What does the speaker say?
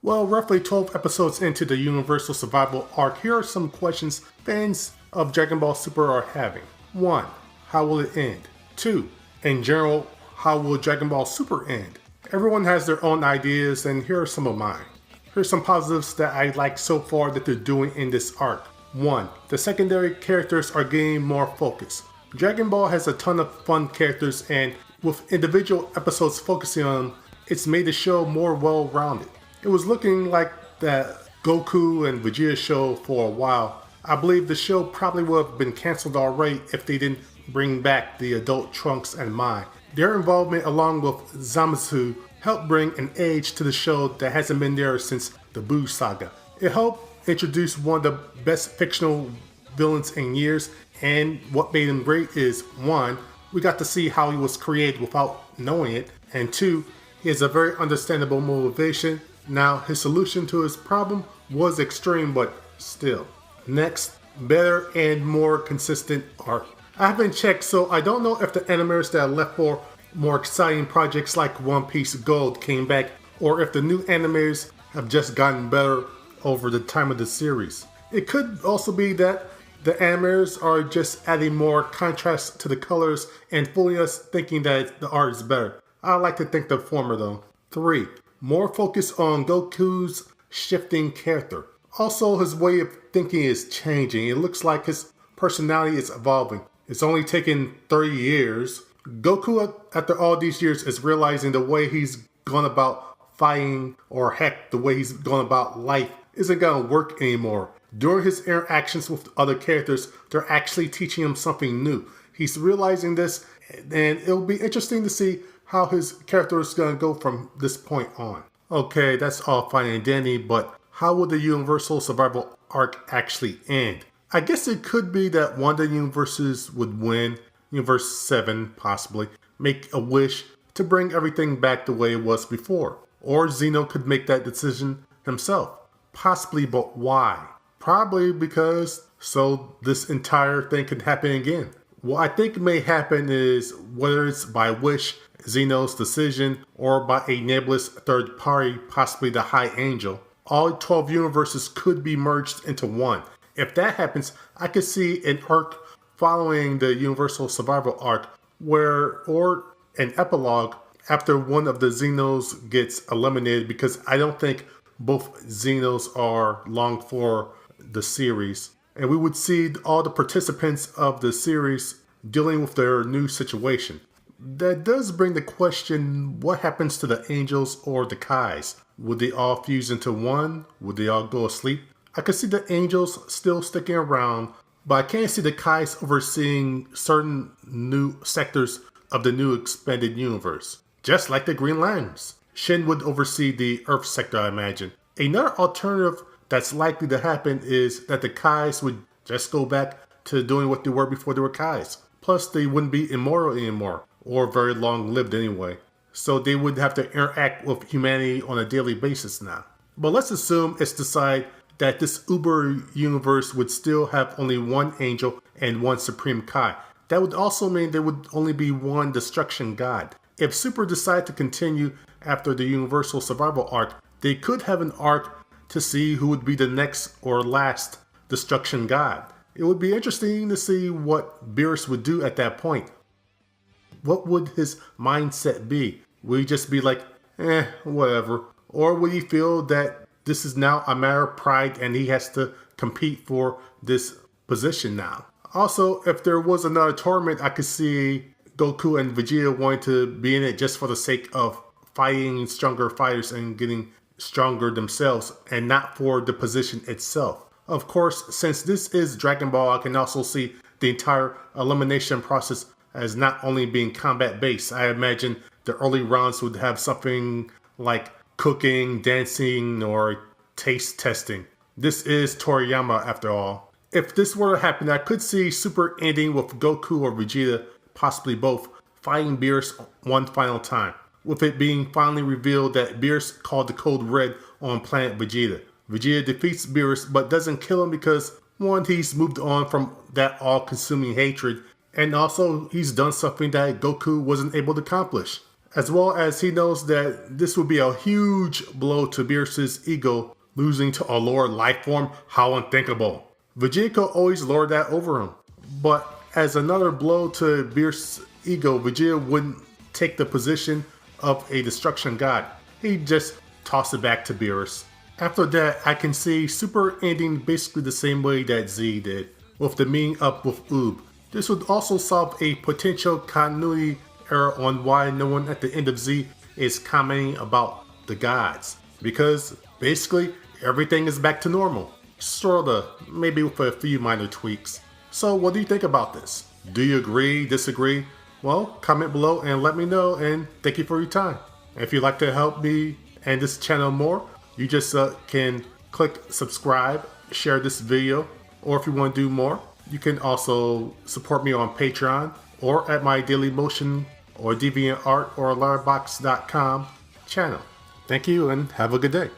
Well, roughly 12 episodes into the Universal Survival arc, here are some questions fans of Dragon Ball Super are having. 1. How will it end? 2. In general, how will Dragon Ball Super end? Everyone has their own ideas, and here are some of mine. Here's some positives that I like so far that they're doing in this arc. 1. The secondary characters are getting more focus. Dragon Ball has a ton of fun characters, and with individual episodes focusing on them, it's made the show more well-rounded. It was looking like that Goku and Vegeta show for a while. I believe the show probably would have been cancelled already if they didn't bring back the adult Trunks and Mai. Their involvement along with Zamasu helped bring an age to the show that hasn't been there since the Buu saga. It helped introduce one of the best fictional villains in years, and what made him great is 1. We got to see how he was created without knowing it, and 2. He has a very understandable motivation. Now, his solution to his problem was extreme, but still. Next, better and more consistent art. I haven't checked, so I don't know if the animators that are left for more exciting projects like One Piece Gold came back, or if the new animators have just gotten better over the time of the series. It could also be that the animators are just adding more contrast to the colors and fooling us thinking that the art is better. I like to think the former though. 3. More focus on Goku's shifting character. Also, his way of thinking is changing. It looks like his personality is evolving. It's only taken 30 years. Goku, after all these years, is realizing the way he's gone about fighting, or heck, the way he's gone about life, isn't gonna work anymore. During his interactions with other characters, they're actually teaching him something new. He's realizing this, and it'll be interesting to see how his character is going to go from this point on. Okay, that's all fine and dandy, but how will the Universal Survival arc actually end? I guess it could be that one of the universes would win, Universe 7 possibly, make a wish to bring everything back the way it was before. Or Zeno could make that decision himself. Possibly, but why? Probably because so this entire thing can happen again. What I think may happen is, whether it's by wish, Zeno's decision, or by a nebulous third party, possibly the High Angel, all 12 universes could be merged into one. If that happens, I could see an arc following the Universal Survival arc, or an epilogue after one of the Xenos gets eliminated, because I don't think both Xenos are long for the series. And we would see all the participants of the series dealing with their new situation. That does bring the question, what happens to the Angels or the Kais? Would they all fuse into one? Would they all go asleep? I could see the Angels still sticking around, but I can't see the Kais overseeing certain new sectors of the new expanded universe. Just like the Green Lanterns. Shin would oversee the Earth sector, I imagine. Another alternative that's likely to happen is that the Kais would just go back to doing what they were before they were Kais. Plus, they wouldn't be immortal anymore, or very long-lived anyway. So they would have to interact with humanity on a daily basis now. But let's assume it's decided that this Uber universe would still have only one angel and one Supreme Kai. That would also mean there would only be one destruction god. If Super decided to continue after the Universal Survival arc, they could have an arc to see who would be the next or last destruction god. It would be interesting to see what Beerus would do at that point. What would his mindset be? Would he just be like, whatever? Or would he feel that this is now a matter of pride and he has to compete for this position now? Also, if there was another tournament, I could see Goku and Vegeta wanting to be in it just for the sake of fighting stronger fighters and getting stronger themselves, and not for the position itself. Of course, since this is Dragon Ball, I can also see the entire elimination process as not only being combat based. I imagine the early rounds would have something like cooking, dancing, or taste testing. This is Toriyama after all. If this were to happen, I could see Super ending with Goku or Vegeta, possibly both, fighting Beerus one final time, with it being finally revealed that Beerus called the Code Red on planet Vegeta. Vegeta defeats Beerus but doesn't kill him because, one, he's moved on from that all-consuming hatred, and also he's done something that Goku wasn't able to accomplish. as well as he knows that this would be a huge blow to Beerus's ego, losing to a lower life form. How unthinkable. Vegeta could always lord that over him, but as another blow to Beerus's ego, Vegeta wouldn't take the position of a destruction god. He'd just toss it back to Beerus. After that, I can see Super ending basically the same way that Z did, with the meeting up with Oob. This would also solve a potential continuity error on why no one at the end of Z is commenting about the gods, because basically everything is back to normal. Sorta, maybe with a few minor tweaks. So what do you think about this? Do you agree, disagree? Well, comment below and let me know, and thank you for your time. If you'd like to help me and this channel more, you just can click subscribe, share this video, or if you want to do more, you can also support me on Patreon or at my Dailymotion or DeviantArt or Letterboxd.com channel. Thank you and have a good day.